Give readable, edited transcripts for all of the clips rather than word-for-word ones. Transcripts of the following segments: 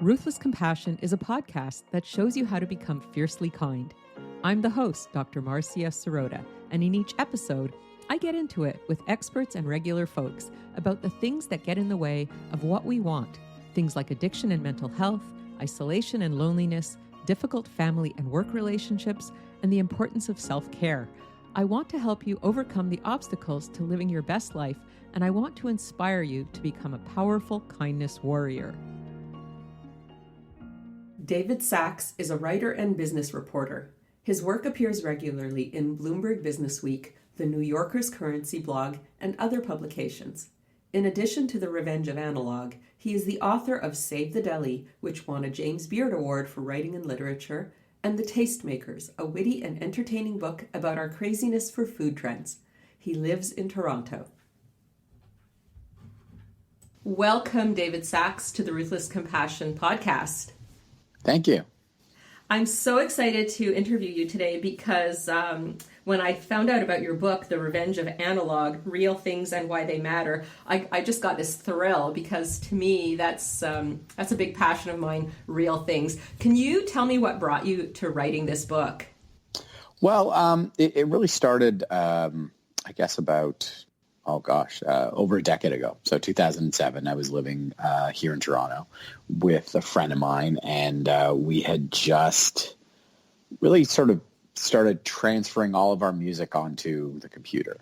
Ruthless Compassion is a podcast that shows you how to become fiercely kind. I'm the host, Dr. Marcia Sirota, and in each episode, I get into it with experts and regular folks about the things that get in the way of what we want. Things like addiction and mental health, isolation and loneliness, difficult family and work relationships, and the importance of self-care. I want to help you overcome the obstacles to living your best life, and I want to inspire you to become a powerful kindness warrior. David Sachs is a writer and business reporter. His work appears regularly in Bloomberg Businessweek, The New Yorker's currency blog, and other publications. In addition to The Revenge of Analog, he is the author of Save the Deli, which won a James Beard Award for Writing and Literature, and The Tastemakers, a witty and entertaining book about our craziness for food trends. He lives in Toronto. Welcome, David Sachs, to the Ruthless Compassion podcast. Thank you. I'm so excited to interview you today because when I found out about your book, The Revenge of Analog, Real Things and Why They Matter, I just got this thrill because to me, that's a big passion of mine, real things. Can you tell me what brought you to writing this book? Well, it really started, I guess, about, over a decade ago. So 2007, I was living here in Toronto with a friend of mine, and we had just really sort of started transferring all of our music onto the computer.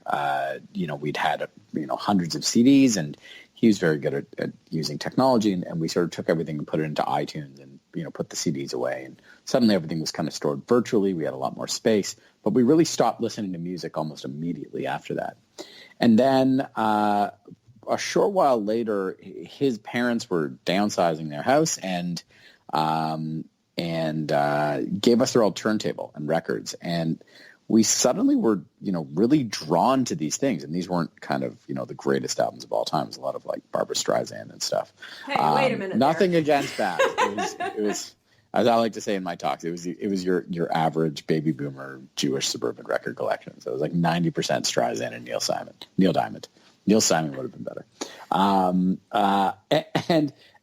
We'd had, hundreds of CDs, and he was very good at using technology, and we sort of took everything and put it into iTunes and, put the CDs away. And suddenly everything was kind of stored virtually. We had a lot more space, but we really stopped listening to music almost immediately after that. And then a short while later, his parents were downsizing their house and gave us their old turntable and records. And we suddenly were, really drawn to these things. And these weren't kind of, the greatest albums of all time. It was a lot of like Barbra Streisand and stuff. Hey, wait a minute. Nothing against that. It was, as I like to say in my talks, it was your average baby boomer Jewish suburban record collection. So it was like 90% Streisand and Neil Diamond. Neil Simon would have been better.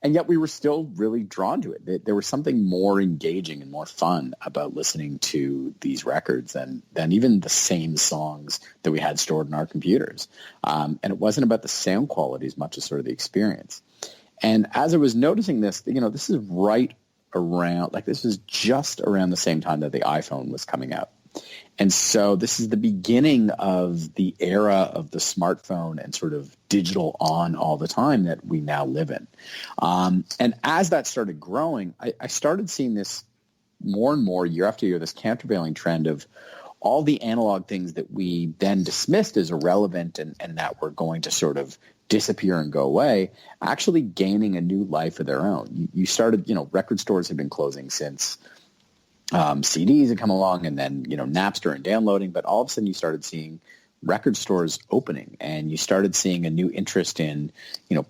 And yet we were still really drawn to it. There was something more engaging and more fun about listening to these records than even the same songs that we had stored in our computers. And it wasn't about the sound quality as much as sort of the experience. And as I was noticing this, this is right around, this is just around the same time that the iPhone was coming out. And so this is the beginning of the era of the smartphone and sort of digital on all the time that we now live in. And as that started growing, I started seeing this more and more year after year, this countervailing trend of all the analog things that we then dismissed as irrelevant and that were going to sort of disappear and go away, actually gaining a new life of their own. You started, record stores have been closing since CDs had come along, and then, Napster and downloading, but all of a sudden you started seeing record stores opening, and you started seeing a new interest in,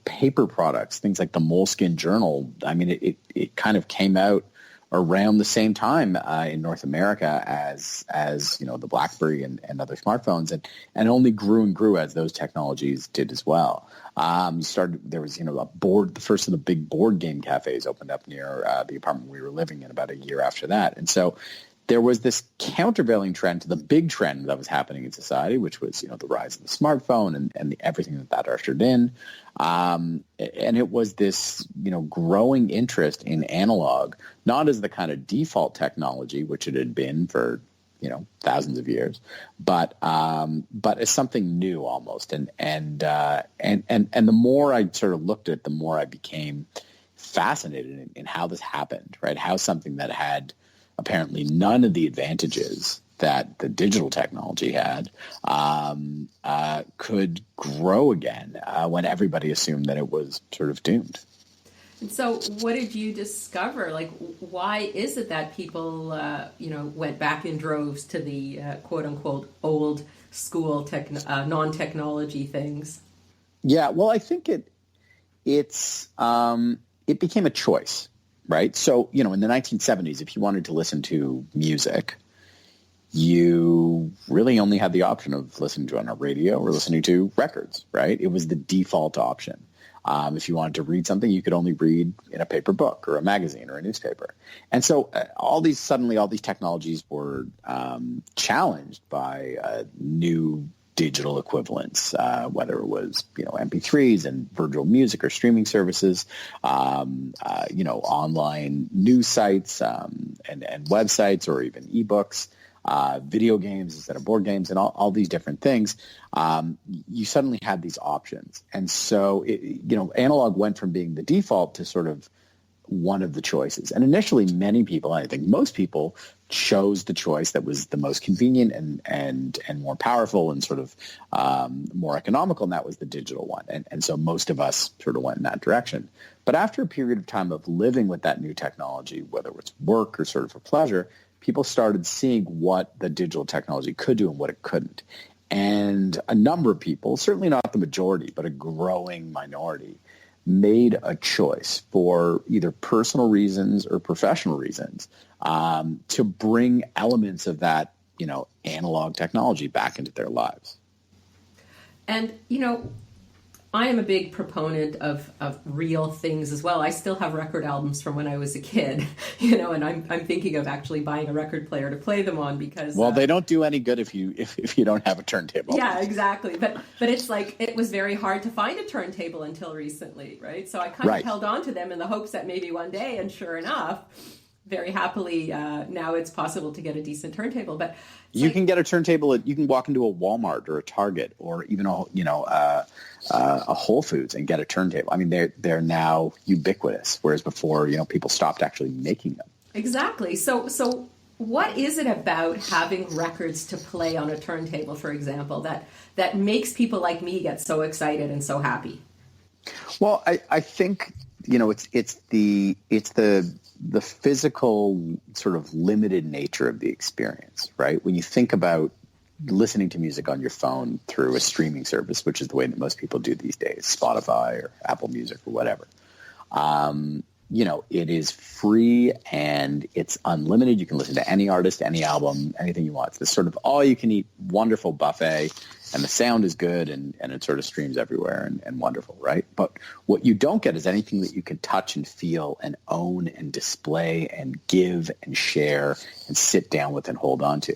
paper products, things like the Moleskine Journal. I mean, it kind of came out around the same time in North America as the BlackBerry and other smartphones, and only grew and grew as those technologies did as well. There was the first of the big board game cafes opened up near the apartment we were living in about a year after that, and so there was this countervailing trend to the big trend that was happening in society, which was, the rise of the smartphone and everything that ushered in. And it was this, growing interest in analog, not as the kind of default technology, which it had been for, thousands of years, but as something new almost. And the more I sort of looked at it, the more I became fascinated in how this happened, right? How something that had apparently none of the advantages that the digital technology had could grow again when everybody assumed that it was sort of doomed. And so what did you discover? Why is it that people, went back in droves to the quote unquote old school non-technology things? Yeah, well, I think it became a choice. Right. So, in the 1970s, if you wanted to listen to music, you really only had the option of listening to it on a radio or listening to records. Right. It was the default option. If you wanted to read something, you could only read in a paper book or a magazine or a newspaper. And so all these technologies were challenged by new digital equivalents, whether it was, MP3s and virtual music or streaming services, online news sites and websites, or even ebooks, video games instead of board games, and all these different things. You suddenly had these options. And so, analog went from being the default to sort of one of the choices. And initially, many people, I think most people, chose the choice that was the most convenient and more powerful and sort of more economical, and that was the digital one. And so most of us sort of went in that direction. But after a period of time of living with that new technology, whether it's work or sort of for pleasure, people started seeing what the digital technology could do and what it couldn't. And a number of people, certainly not the majority, but a growing minority, made a choice for either personal reasons or professional reasons to bring elements of that, analog technology back into their lives. And, I am a big proponent of real things as well. I still have record albums from when I was a kid, and I'm thinking of actually buying a record player to play them on because... Well, they don't do any good if you don't have a turntable. Yeah, exactly. But it's like it was very hard to find a turntable until recently, right? So I kind of held on to them in the hopes that maybe one day, and sure enough, very happily, now it's possible to get a decent turntable. But you can get a turntable. You can walk into a Walmart or a Target or even a Whole Foods and get a turntable. I mean, they're now ubiquitous, whereas before, people stopped actually making them. Exactly. So what is it about having records to play on a turntable, for example, that makes people like me get so excited and so happy? Well, I think it's the physical sort of limited nature of the experience, right? When you think about listening to music on your phone through a streaming service, which is the way that most people do these days, Spotify or Apple Music or whatever, it is free and it's unlimited. You can listen to any artist, any album, anything you want. It's this sort of all-you-can-eat wonderful buffet, and the sound is good and it sort of streams everywhere and wonderful, right? But what you don't get is anything that you can touch and feel and own and display and give and share and sit down with and hold on to.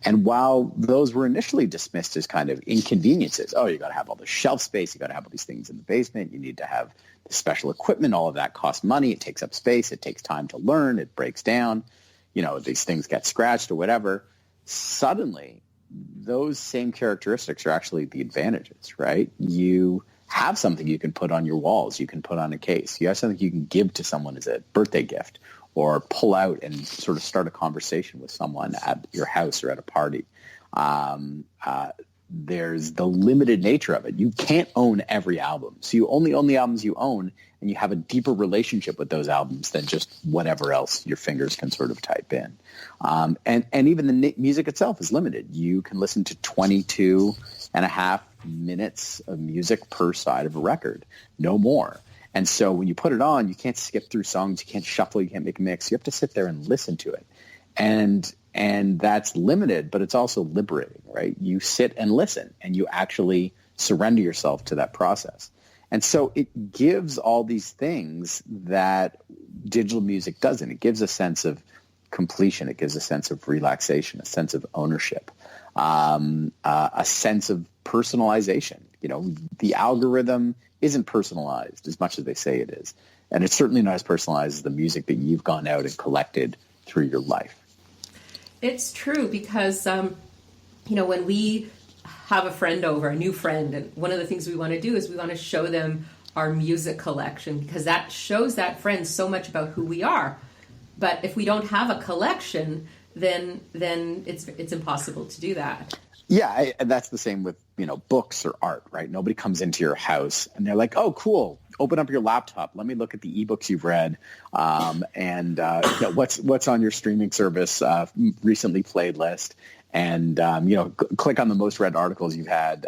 And while those were initially dismissed as kind of inconveniences, you got to have all the shelf space, you got to have all these things in the basement, you need to have the special equipment, all of that costs money, it takes up space, it takes time to learn, it breaks down, these things get scratched or whatever. Suddenly, those same characteristics are actually the advantages, right? You have something you can put on your walls, you can put on a case, you have something you can give to someone as a birthday gift, or pull out and sort of start a conversation with someone at your house or at a party. There's the limited nature of it. You can't own every album. So you only own the albums you own, and you have a deeper relationship with those albums than just whatever else your fingers can sort of type in. And even the music itself is limited. You can listen to 22 and a half minutes of music per side of a record, no more. And so when you put it on, you can't skip through songs, you can't shuffle, you can't make a mix. You have to sit there and listen to it. And that's limited, but it's also liberating, right? You sit and listen, and you actually surrender yourself to that process. And so it gives all these things that digital music doesn't. It gives a sense of completion. It gives a sense of relaxation, a sense of ownership, a sense of personalization. The algorithm isn't personalized as much as they say it is. And it's certainly not as personalized as the music that you've gone out and collected through your life. It's true because, when we have a friend over, a new friend, and one of the things we want to do is we want to show them our music collection because that shows that friend so much about who we are. But if we don't have a collection, then it's impossible to do that. Yeah, and that's the same with, books or art, right? Nobody comes into your house and they're like, oh, cool, open up your laptop. Let me look at the ebooks you've read and what's on your streaming service recently played list. And, click on the most read articles you've had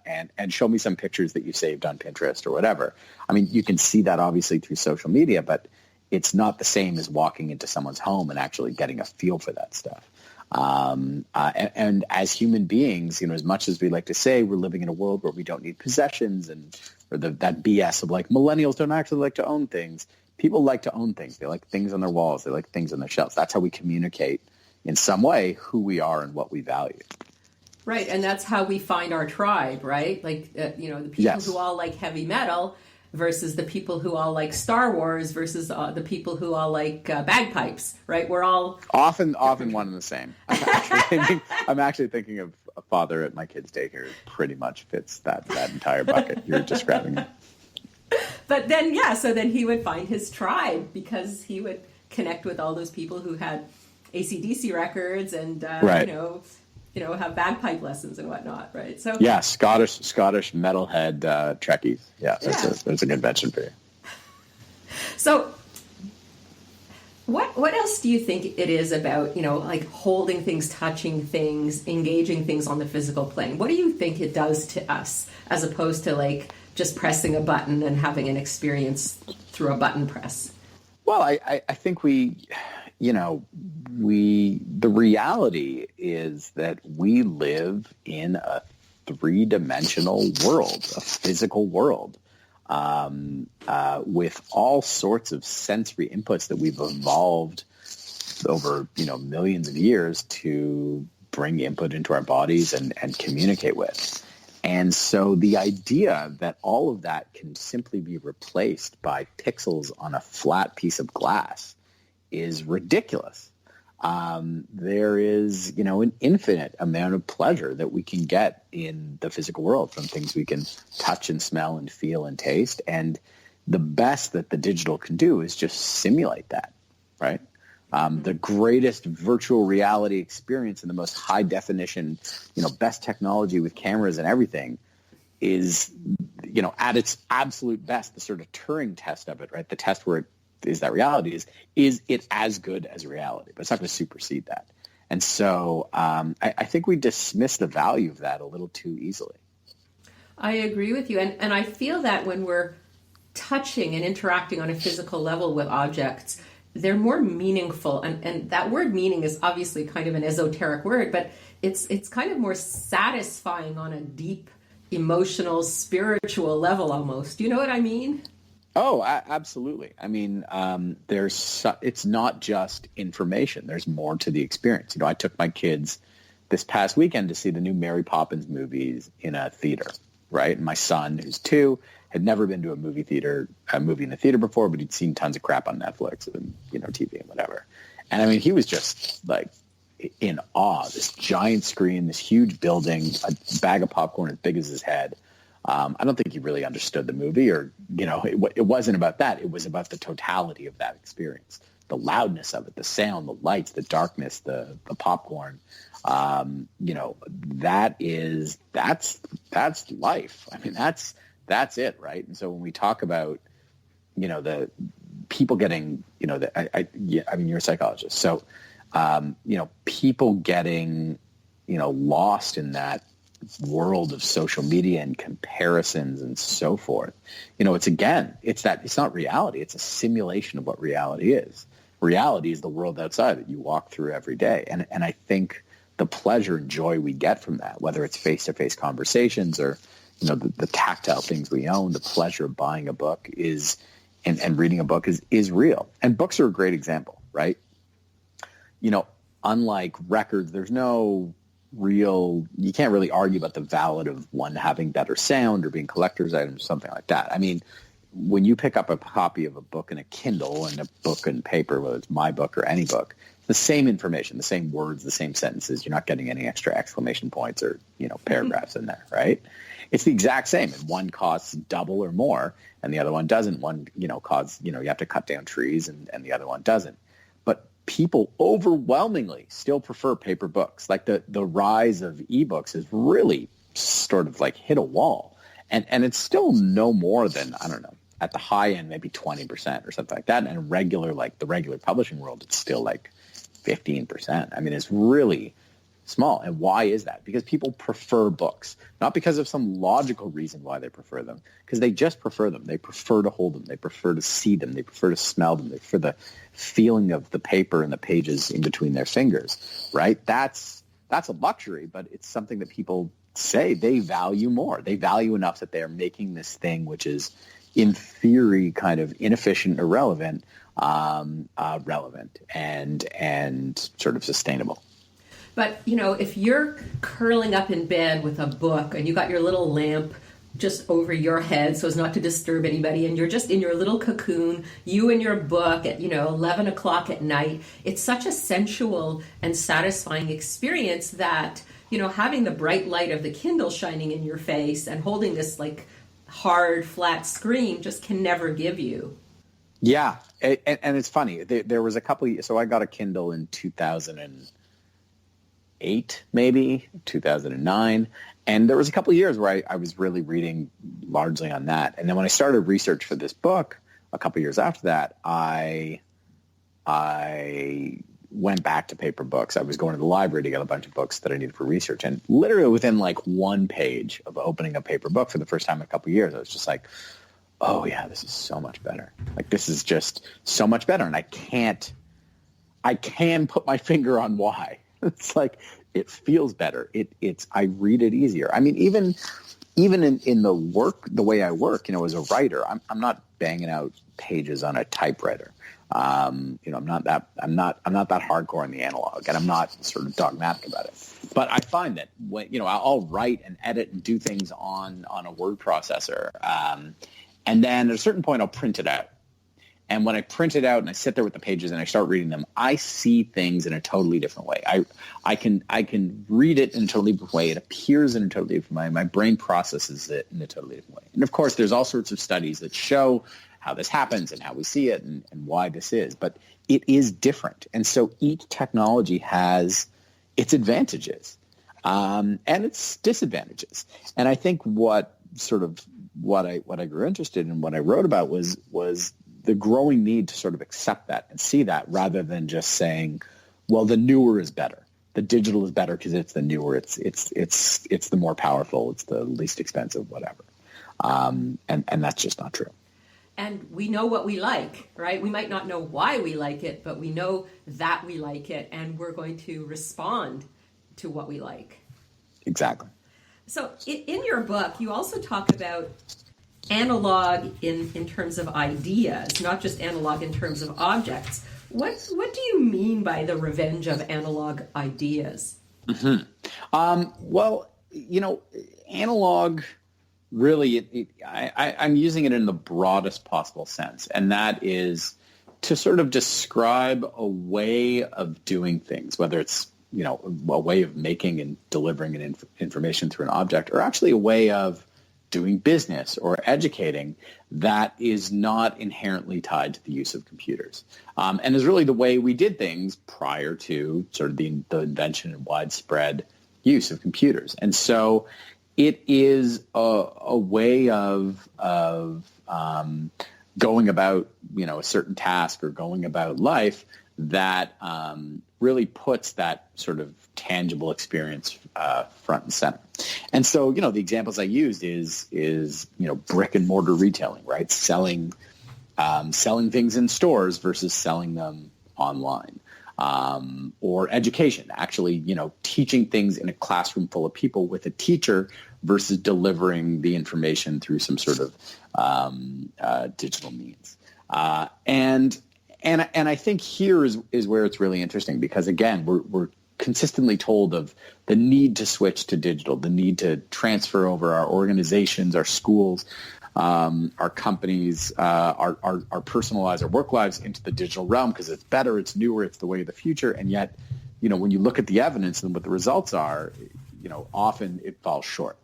and show me some pictures that you saved on Pinterest or whatever. I mean, you can see that obviously through social media, but it's not the same as walking into someone's home and actually getting a feel for that stuff. And as human beings, as much as we like to say we're living in a world where we don't need possessions or that BS of like millennials don't actually like to own things. People like to own things. They like things on their walls. They like things on their shelves. That's how we communicate in some way who we are and what we value. Right. And that's how we find our tribe, right? Like, the people who all like heavy metal versus the people who all like Star Wars versus the people who all like bagpipes, right? We're all often one and the same. I'm actually thinking of a father at my kid's daycare who pretty much fits that entire bucket you're describing. But then, so then he would find his tribe because he would connect with all those people who had AC/DC records and, right. Have bagpipe lessons and whatnot, right? So Scottish metalhead Trekkies. Yeah, that's a good mention for you. So what else do you think it is about, like holding things, touching things, engaging things on the physical plane? What do you think it does to us as opposed to like just pressing a button and having an experience through a button press? Well, I think the reality is that we live in a three-dimensional world, a physical world, with all sorts of sensory inputs that we've evolved over, millions of years to bring input into our bodies and communicate with. And so the idea that all of that can simply be replaced by pixels on a flat piece of glass is ridiculous. There is, an infinite amount of pleasure that we can get in the physical world from things we can touch and smell and feel and taste. And the best that the digital can do is just simulate that, right? The greatest virtual reality experience and the most high definition, best technology with cameras and everything is, at its absolute best, the sort of Turing test of it, right? The test where is that reality is it as good as reality, but it's not going to supersede that. And so I think we dismiss the value of that a little too easily. I agree with you. And I feel that when we're touching and interacting on a physical level with objects, they're more meaningful. And that word meaning is obviously kind of an esoteric word, but it's kind of more satisfying on a deep, emotional, spiritual level almost. Do you know what I mean? Oh, absolutely. I mean, it's not just information. There's more to the experience. I took my kids this past weekend to see the new Mary Poppins movies in a theater, right? And my son, who's 2, had never been to a movie in the theater before, but he'd seen tons of crap on Netflix and, TV and whatever. And I mean, he was just like in awe. This giant screen, this huge building, a bag of popcorn as big as his head. I don't think he really understood the movie or, it wasn't about that. It was about the totality of that experience, the loudness of it, the sound, the lights, the darkness, the popcorn. That's life. I mean, that's it, right? And so when we talk about, the people getting, you're a psychologist. So, people getting, lost in that world of social media and comparisons and so forth. It's not reality. It's a simulation of what reality is. Reality is the world outside that you walk through every day. And I think the pleasure and joy we get from that, whether it's face-to-face conversations or, the tactile things we own, the pleasure of buying a book and reading a book is real. And books are a great example, right? Unlike records, there's no you can't really argue about the value of one having better sound or being collector's items, something like that. I mean, when you pick up a copy of a book in a Kindle and a book in paper, whether it's my book or any book, the same information, the same words, the same sentences, you're not getting any extra exclamation points or, paragraphs in there, right? It's the exact same. And one costs double or more and the other one doesn't. One, costs, you have to cut down trees and the other one doesn't. But people overwhelmingly still prefer paper books. Like the rise of ebooks has really sort of like hit a wall. And it's still no more than, I don't know, at the high end, maybe 20% or something like that. And the regular publishing world, it's still like 15%. I mean, it's really small. And why is that? Because people prefer books, not because of some logical reason why they prefer them, because they just prefer them. They prefer to hold them. They prefer to see them. They prefer to smell them. They prefer the feeling of the paper and the pages in between their fingers, right? That's a luxury, but it's something that people say they value more. They value enough that they're making this thing, which is in theory kind of inefficient, irrelevant, relevant and sort of sustainable. But, if you're curling up in bed with a book and you got your little lamp just over your head so as not to disturb anybody, and you're just in your little cocoon, you and your book at, 11 o'clock at night, it's such a sensual and satisfying experience that, having the bright light of the Kindle shining in your face and holding this like hard, flat screen just can never give you. Yeah. And it's funny. There was a couple, so I got a Kindle in 2008, maybe 2009. And there was a couple of years where I was really reading largely on that. And then when I started research for this book, a couple of years after that, I went back to paper books. I was going to the library to get a bunch of books that I needed for research. And literally within like one page of opening a paper book for the first time in a couple of years, I was just like, oh yeah, this is so much better. Like, this is just so much better. And I can put my finger on why. It's like, it feels better. I read it easier. I mean, even in the work, the way I work, as a writer, I'm not banging out pages on a typewriter. I'm not that hardcore in the analog, and I'm not sort of dogmatic about it. But I find that when, I'll write and edit and do things on a word processor. And then at a certain point I'll print it out. And when I print it out and I sit there with the pages and I start reading them, I see things in a totally different way. I can read it in a totally different way. It appears in a totally different way. My brain processes it in a totally different way. And of course, there's all sorts of studies that show how this happens and how we see it and why this is. But it is different. And so each technology has its advantages and its disadvantages. And I think what I grew interested in, what I wrote about was the growing need to sort of accept that and see that, rather than just saying, well, the newer is better. The digital is better because it's the newer. It's the more powerful. It's the least expensive, whatever. And that's just not true. And we know what we like, right? We might not know why we like it, but we know that we like it, and we're going to respond to what we like. Exactly. So in your book, you also talk about analog in terms of ideas, not just analog in terms of objects. What do you mean by the revenge of analog ideas? Mm-hmm. Well, analog, really, I'm using it in the broadest possible sense, and that is to sort of describe a way of doing things, whether it's a way of making and delivering information through an object, or actually a way of doing business or educating that is not inherently tied to the use of computers, and is really the way we did things prior to sort of the invention and widespread use of computers. And so it is a way of going about a certain task or going about life that really puts that sort of tangible experience front and center. And so, the examples I used is brick and mortar retailing, right? Selling things in stores versus selling them online. Or education, actually, teaching things in a classroom full of people with a teacher versus delivering the information through some sort of digital means. And I think here is where it's really interesting, because again, we're consistently told of the need to switch to digital, the need to transfer over our organizations, our schools, our companies, our personal lives, our work lives into the digital realm, because it's better, it's newer, it's the way of the future. And yet, when you look at the evidence and what the results are, often it falls short.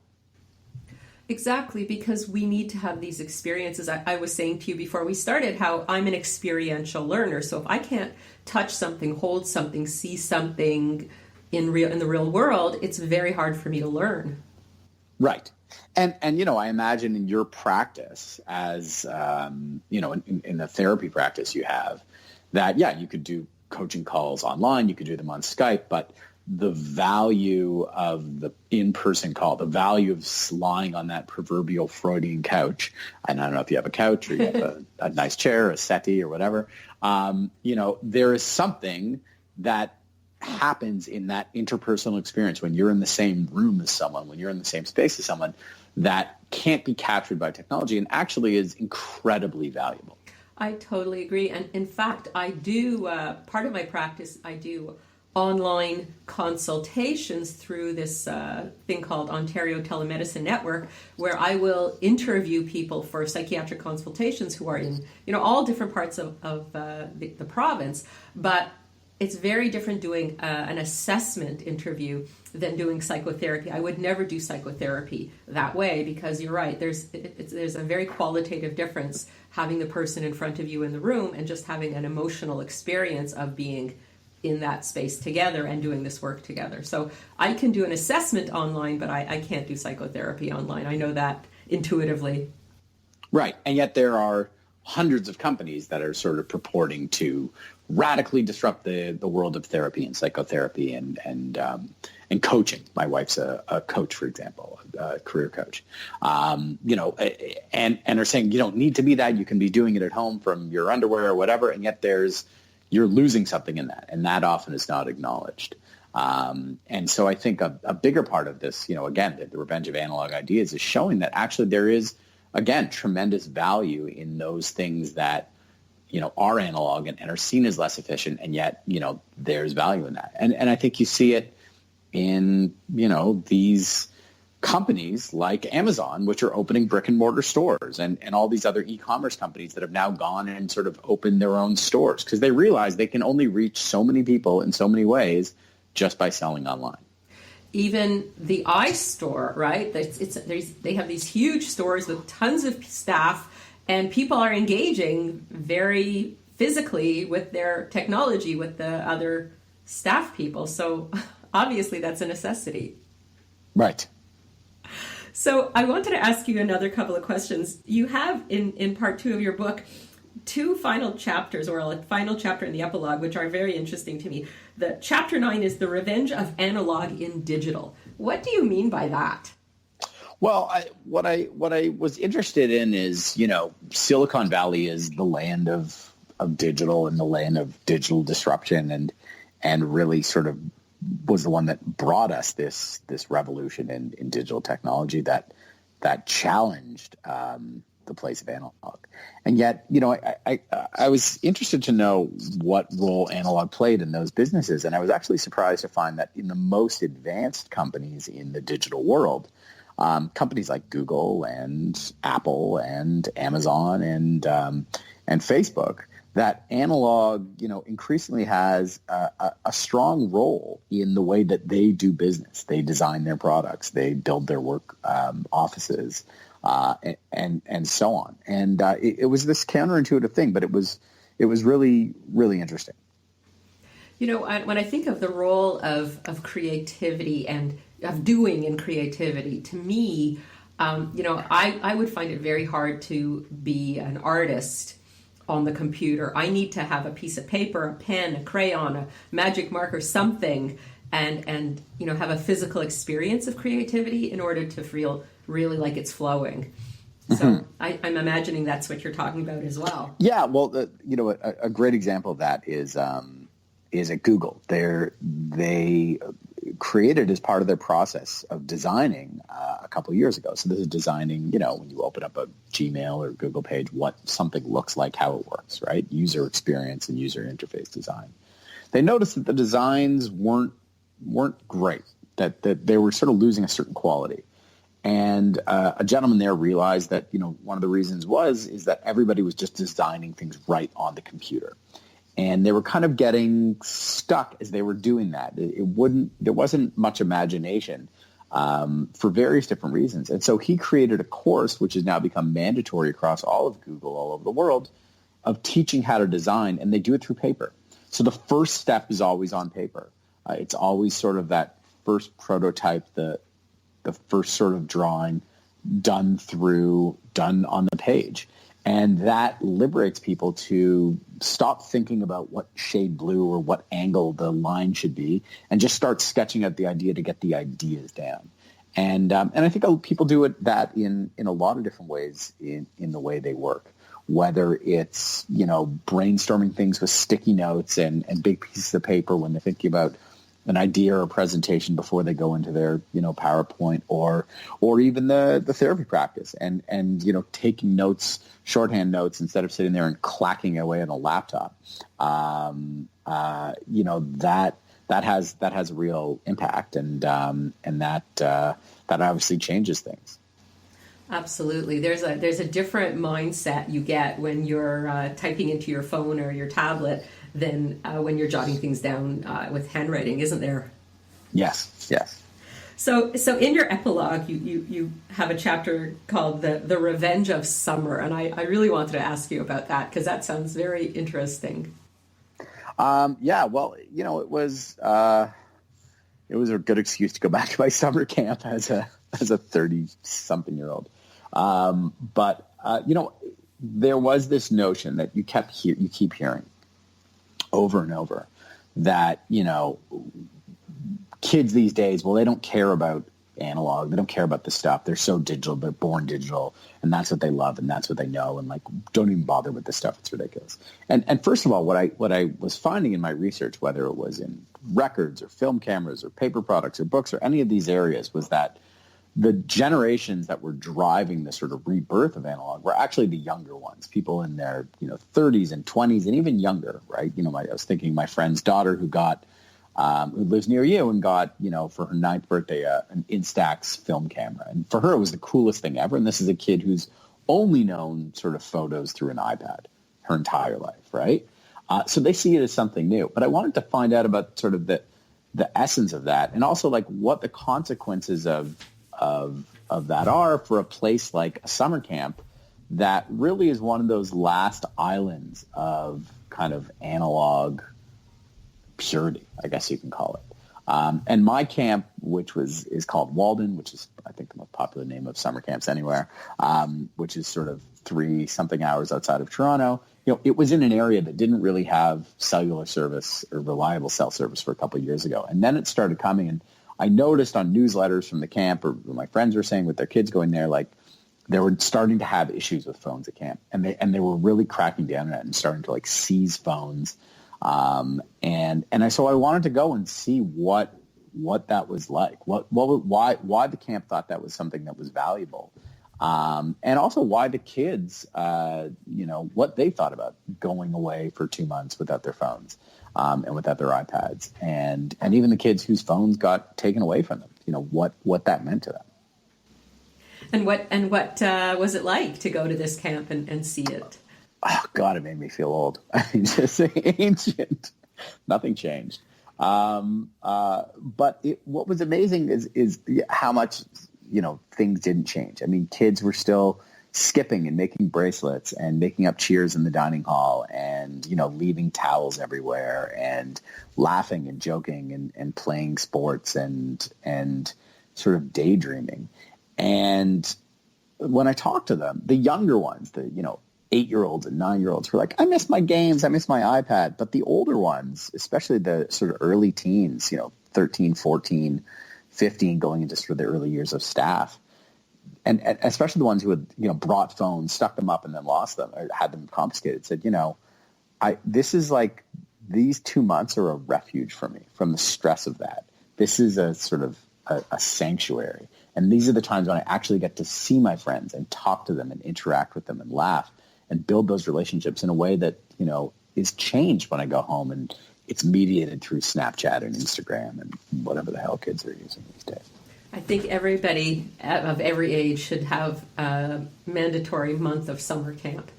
Exactly, because we need to have these experiences. I was saying to you before we started how I'm an experiential learner. So if I can't touch something, hold something, see something in the real world, it's very hard for me to learn. Right. And I imagine in your practice as, in the therapy practice you have, that, yeah, you could do coaching calls online, you could do them on Skype, but the value of the in-person call, the value of lying on that proverbial Freudian couch. And I don't know if you have a couch or you have a nice chair, a settee or whatever. There is something that happens in that interpersonal experience when you're in the same room as someone, when you're in the same space as someone, that can't be captured by technology and actually is incredibly valuable. I totally agree. And in fact, I do, part of my practice, I do online consultations through this thing called Ontario Telemedicine Network, where I will interview people for psychiatric consultations who are in, all different parts of the province. But it's very different doing an assessment interview than doing psychotherapy. I would never do psychotherapy that way because you're right. There's a very qualitative difference having the person in front of you in the room and just having an emotional experience of being in that space together and doing this work together. So I can do an assessment online, but I can't do psychotherapy online. I know that intuitively. Right. And yet there are hundreds of companies that are sort of purporting to radically disrupt the world of therapy and psychotherapy and coaching. My wife's a coach, for example, a career coach, and are saying you don't need to be that. You can be doing it at home from your underwear or whatever. And yet you're losing something in that. And that often is not acknowledged. And so I think a bigger part of this, again, the revenge of analog ideas is showing that actually there is, again, tremendous value in those things that, are analog and are seen as less efficient. And yet, there's value in that. And I think you see it in, these companies like Amazon, which are opening brick and mortar stores and all these other e-commerce companies that have now gone and sort of opened their own stores because they realize they can only reach so many people in so many ways just by selling online. Even the iStore, right? They have these huge stores with tons of staff and people are engaging very physically with their technology with the other staff people. So obviously that's a necessity. Right. So I wanted to ask you another couple of questions. You have in part 2 of your book, 2 final chapters or a final chapter in the epilogue, which are very interesting to me. The chapter 9 is the revenge of analog in digital. What do you mean by that? Well, what I was interested in is, Silicon Valley is the land of digital and the land of digital disruption and really sort of was the one that brought us this revolution in digital technology that challenged the place of analog. And yet, I was interested to know what role analog played in those businesses. And I was actually surprised to find that in the most advanced companies in the digital world, companies like Google and Apple and Amazon and Facebook, that analog, increasingly has a strong role in the way that they do business. They design their products, they build their work offices, and so on. And it was this counterintuitive thing, but it was really, really interesting. When I think of the role of creativity and of doing in creativity, to me, I would find it very hard to be an artist on the computer. I need to have a piece of paper, a pen, a crayon, a magic marker, something, and have a physical experience of creativity in order to feel really like it's flowing. So I'm imagining that's what you're talking about as well. Yeah, well, a great example of that is at Google. They created as part of their process of designing a couple of years ago. So this is designing, when you open up a Gmail or Google page, what something looks like, how it works, right? User experience and user interface design. They noticed that the designs weren't great, that they were sort of losing a certain quality. And a gentleman there realized that, one of the reasons is that everybody was just designing things right on the computer. And they were kind of getting stuck as they were doing that. There wasn't much imagination for various different reasons. And so he created a course, which has now become mandatory across all of Google, all over the world, of teaching how to design, and they do it through paper. So the first step is always on paper. It's always sort of that first prototype, the first sort of drawing done on the page. And that liberates people to stop thinking about what shade blue or what angle the line should be and just start sketching out the idea to get the ideas down. And I think people do that in a lot of different ways in the way they work, whether it's, brainstorming things with sticky notes and big pieces of paper when they're thinking about an idea or a presentation before they go into their, PowerPoint or even the therapy practice and taking notes, shorthand notes, instead of sitting there and clacking away on a laptop. That has a real impact and that obviously changes things. Absolutely. There's a different mindset you get when you're typing into your phone or your tablet than when you're jotting things down with handwriting, isn't there? Yes. So in your epilogue, you have a chapter called the Revenge of Summer, and I really wanted to ask you about that because that sounds very interesting. Well, it was a good excuse to go back to my summer camp as a 30-something-year-old. But there was this notion that you keep hearing over and over that, kids these days, well, they don't care about analog. They don't care about the stuff. They're so digital. They're born digital, and that's what they love, and that's what they know, and don't even bother with this stuff. It's ridiculous. And first of all, what I was finding in my research, whether it was in records or film cameras or paper products or books or any of these areas, was that the generations that were driving the sort of rebirth of analog were actually the younger ones, people in their 30s and 20s and even younger, right? I was thinking my friend's daughter who lives near you and got, for her 9th birthday, an Instax film camera. And for her, it was the coolest thing ever. And this is a kid who's only known sort of photos through an iPad her entire life, right? So they see it as something new. But I wanted to find out about sort of the essence of that, and also what the consequences of that are for a place like a summer camp that really is one of those last islands of kind of analog purity, I guess you can call it. And my camp, which is called Walden, which is, I think, the most popular name of summer camps anywhere, which is sort of 3-something hours outside of Toronto. It was in an area that didn't really have cellular service or reliable cell service for a couple of years ago. And then it started coming, and I noticed on newsletters from the camp, or my friends were saying with their kids going there, they were starting to have issues with phones at camp, and they were really cracking down on it and starting to seize phones. So I wanted to go and see what that was like, why the camp thought that was something that was valuable, and also why the kids, what they thought about going away for 2 months without their phones, and without their iPads, and even the kids whose phones got taken away from them, what that meant to them. And what was it like to go to this camp and see it? Oh God, it made me feel old. I mean, just ancient. Nothing changed. But what was amazing is how much, things didn't change. I mean, kids were still skipping and making bracelets and making up cheers in the dining hall and, leaving towels everywhere and laughing and joking and playing sports and sort of daydreaming. And when I talked to them, the younger ones, the, 8-year-olds and 9-year-olds were like, I miss my games, I miss my iPad. But the older ones, especially the sort of early teens, 13, 14, 15, going into sort of the early years of staff, and especially the ones who had, brought phones, stuck them up and then lost them or had them confiscated, said, this is these 2 months are a refuge for me from the stress of that. This is a sort of a sanctuary. And these are the times when I actually get to see my friends and talk to them and interact with them and laugh and build those relationships in a way that, is changed when I go home, and it's mediated through Snapchat and Instagram and whatever the hell kids are using these days. I think everybody of every age should have a mandatory month of summer camp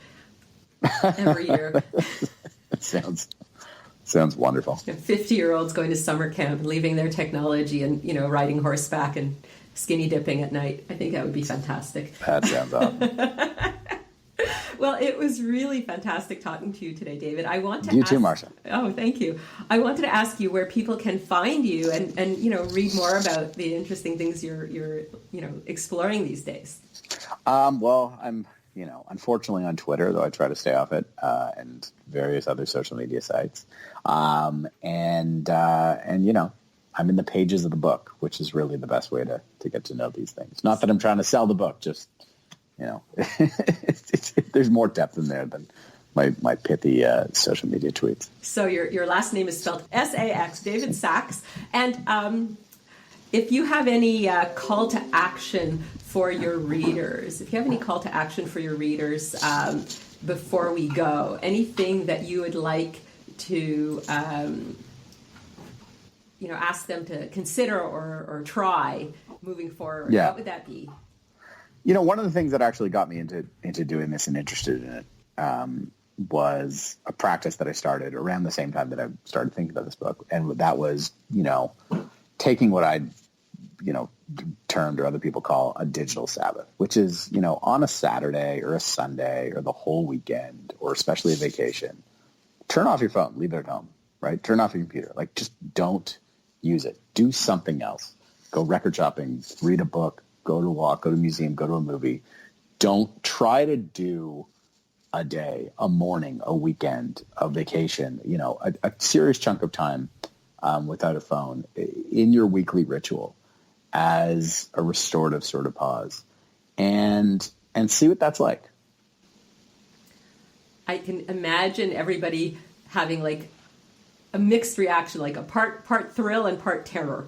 every year. Sounds wonderful. 50-year-olds going to summer camp and leaving their technology and, riding horseback and skinny dipping at night. I think that would be fantastic. That sounds awesome. Well, it was really fantastic talking to you today, David. I want to You too, Marcia. Oh, thank you. I wanted to ask you where people can find you and read more about the interesting things you're exploring these days. Well, I'm unfortunately on Twitter, though I try to stay off it, and various other social media sites. I'm in the pages of the book, which is really the best way to get to know these things. Not that I'm trying to sell the book, just, there's more depth in there than my pithy social media tweets. So your last name is spelled S-A-X, David Sachs. And if you have any call to action for your readers, before we go, anything that you would like to ask them to consider or try moving forward, what would that be? One of the things that actually got me into doing this and interested in it was a practice that I started around the same time that I started thinking about this book. And that was, taking what I'd, termed or other people call a digital Sabbath, which is, on a Saturday or a Sunday or the whole weekend, or especially a vacation, turn off your phone, leave it at home, right? Turn off your computer. Like, just don't use it. Do something else. Go record shopping, read a book, go to a walk, go to a museum, go to a movie. Don't try to do a day, a morning, a weekend, a vacation, a serious chunk of time without a phone in your weekly ritual as a restorative sort of pause, and see what that's like. I can imagine everybody having like a mixed reaction, like a part thrill and part terror.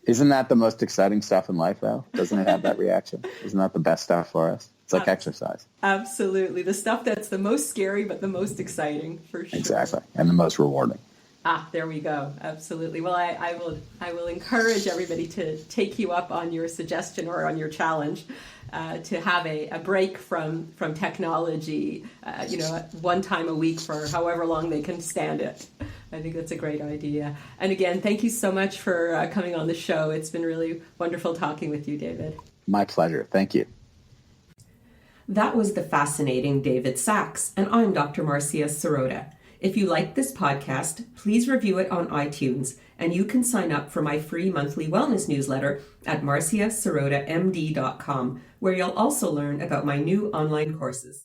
Isn't that the most exciting stuff in life, though? Doesn't it have that reaction? Isn't that the best stuff for us? It's like exercise. Absolutely. The stuff that's the most scary, but the most exciting, for sure. Exactly. And the most rewarding. There we go. Absolutely. Well, I will encourage everybody to take you up on your suggestion or on your challenge to have a break from technology, one time a week for however long they can stand it. I think that's a great idea. And again, thank you so much for coming on the show. It's been really wonderful talking with you, David. My pleasure. Thank you. That was the fascinating David Sachs, and I'm Dr. Marcia Sirota. If you like this podcast, please review it on iTunes, and you can sign up for my free monthly wellness newsletter at marciasirotamd.com, where you'll also learn about my new online courses.